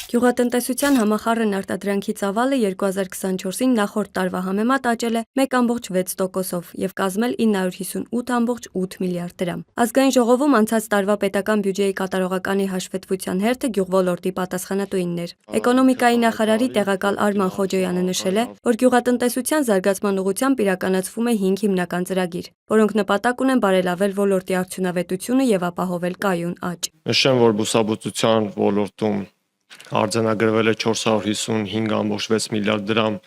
Գյուղատնտեսության համախառն արտադրանքի ծավալը 2024-ին նախորդ տարվա համեմատ աճել է 1,6%-ով և կազմել 958,8 միլիարդ դրամ։ Ազգային ժողովում անցած տարվա պետական բյուջեի կատարողականի հաշվետվության հերթը գյուղոլորտի պատասխանատուինն էր։ Էկոնոմիկայի նախարարի տեղակալ Արման Խոջոյանը նշել է, որ գյուղատնտեսության զարգացման ուղղությամբ իրականացվում է 5 հիմնական ծրագիր, որոնք նպատակ ունեն բարելավել ոլորտի արդյունավետությունը և ապահովել կայուն աճ։ Նշեմ, որ բուսաբուծության ոլորտում արձանագրվել է 455,6 միլիարդ դրամ,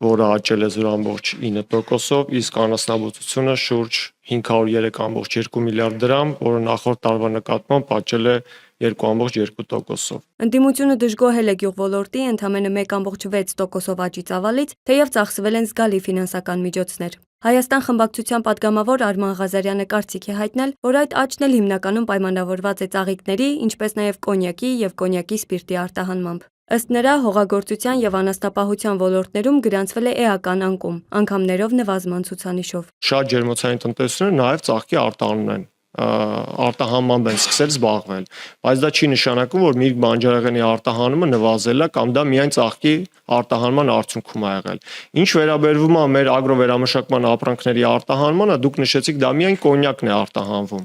որը աճել է 0,9%-ով, իսկ անասնաբուծությունը շուրջ 503,2 միլիարդ դրամ, որը նախորդ տարվա նկատմամբ աճել է 2,2%-ով։ Ընդդիմությունը դժգոհել է գյուղոլորտի ընդամենը 1,6%-ով աճի ծավալից, թեև ծախսվել են զգալի ֆինանսական միջոցներ։ Հայաստան խմբակցության падգամավոր Արման Ղազարյանը կարծիք է հայտնել, որ այդ աճն էլ հիմնականում պայմանավորված է ծաղիկների, ինչպես նաև կոնյակի և կոնյակի սպիրտի արտահանմամբ։ Ըստ նրա, հողագործության և անասնապահության ոլորտներում գրանցվել է էական անկում, անգամներով նվազման ցուցանիշով։ Շատ ջերմոցային տնտեսությունները նաև ծաղկի արտահանմամբ են սկսել զբաղվել, բայց դա չի նշանակում, որ միրգ բանջարեղենի արտահանումը նվազել է կամ դա միայն ծաղկի արտահանման արդյունքում է եղել։ Ինչ վերաբերվում է մեր ագրովերամշակման ապրանքների արտահանմանը, դուք նշեցիք, դա միայն կոնյակն է արտահանվում։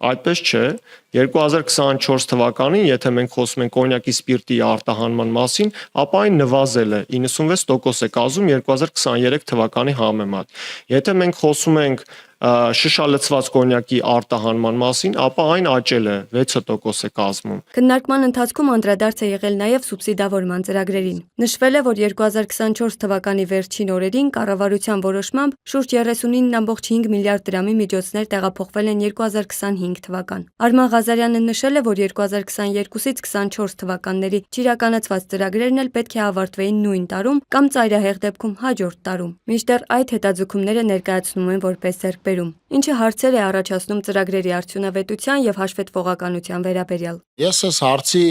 Այդպես չէ, 2024 թվականին, եթե մենք խոսում ենք կոնյակի սպիրտի արտահանման մասին, ապա այն նվազել է, 96% է կազմում 2023 թվականի համեմատ։ Եթե մենք խոսում ենք շշալցված կոնյակի արտահանման մասին, ապա այն աճել է, 6% է կազմում։ Քննարկման ընթացքում անդրադարձ է եղել նաև սուբսիդավորման ծրագրերին։ Նշվել է, որ 2024 թվականի վերջին օրերին կառավարության որոշմամբ շուրջ 39,5 միլիարդ դրամի միջոցներ տեղափոխվել են 2025 թվական։ Արման Ղազարյանը նշել է, որ 2022-ից 24 թվականների չիրականացված ծրագրերն էլ պետք է ավարտվեին նույն տարում կամ ծայրահեղ դեպքում հաջորդ տարում։ Մինչդեռ այդ հետաձգումները ներկայացնում են որպես ձեռքբերում, ինչը հարցեր է առաջացնում ծրագրերի արդյունավետության և հաշվետվողականության վերաբերյալ։ Ես այս հարցի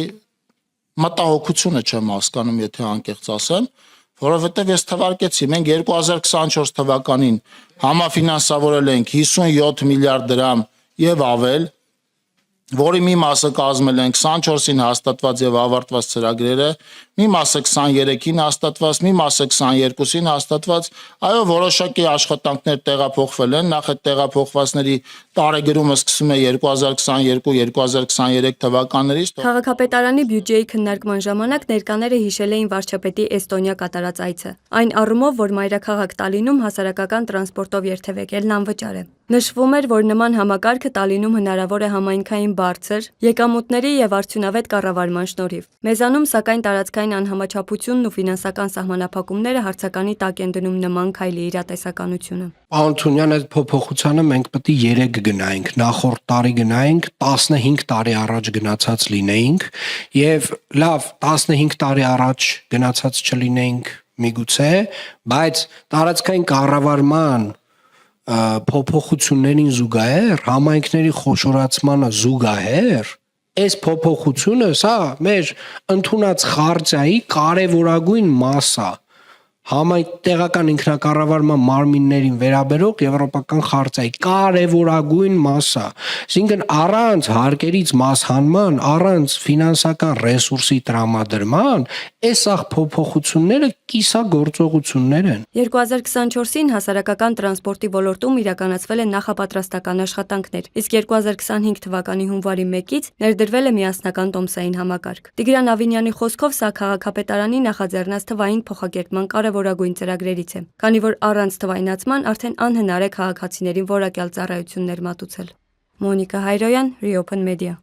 մտահոգությունը չեմ հասկանում, եթե անկեղծ ասեմ, որովհետև ես թվարկեցի, մենք 2024 թվականին համաֆինանսավորել ենք 57 միլիարդ դրամ եւ ավել, որի մի մասը կազմել են 24-ին հաստատված եւ ավարտված ծրագրերը, մի մասը 23-ին հաստատված, մի մասը 22-ին հաստատված, այո, որոշակի աշխատանքներ տեղափոխվել են, նախ այդ տեղափոխվածների տարեգրումը սկսում է 2022-2023 թվականներից։ Քաղաքապետարանի բյուջեի քննարկման ժամանակ ներկաները հիշել էին վարչապետի Էստոնիա կատարած այցը, այն առումով, որ մայրաքաղաք Տալինում հասարակական տրանսպորտով երթևեկելն անվճար է։ Նշվում էր, որ նման համակարգը Տալինում հնարավոր է համայնքային բարձր եկամուտների եւ արդյունավետ կառավարման շնորհիվ։ Մեզանում, սակայն, տարածքային անհամաչափությունն ու ֆինանսական սահմանափակումները հարցականի տակ են դնում նման քայլի իրատեսականությունը։ Պարոն Թունյան, այդ փոփոխությանը մենք պետք է 3 գնայինք, նախորդ տարի գնայինք, 15 տարի առաջ գնացած լինեինք եւ լավ 15 տարի առաջ գնացած չլինեինք միգուցե, բայց տարածքային կառավարման փոփոխություններին զուգահեռ, համայնքների խոշորացմանը զուգահեռ, այս փոփոխությունը սա մեր ընդունած խարտիայի կարևորագույն մաս է։ Տեղական ինքնակառավարման մարմիններին վերաբերող եվրոպական խարտիայի կարևորագույն մաս է։ Այսինքն առանց հարկերից մասհանման, առանց ֆինանսական ռեսուրսի տրամադրման, այս փոփոխությունները կիսագործողություններ են։ 2024-ին հասարակական տրանսպորտի ոլորտում իրականացվել են նախապատրաստական աշխատանքներ, իսկ 2025 թվականի հունվարի 1-ից ներդրվել է միասնական տոմսային համակարգ։ Տիգրան Ավինյանի խոսքով սա քաղաքապետարանի նախաձեռնած թվային փոխակերպման կարևորագույն ծրագրերից է, քանի որ առանց թվայնացման արդեն անհնար է քաղաքացիներին որակյալ ծառայություններ մատուցել։ Մոնիկա Հայրոյան, Reopen Media։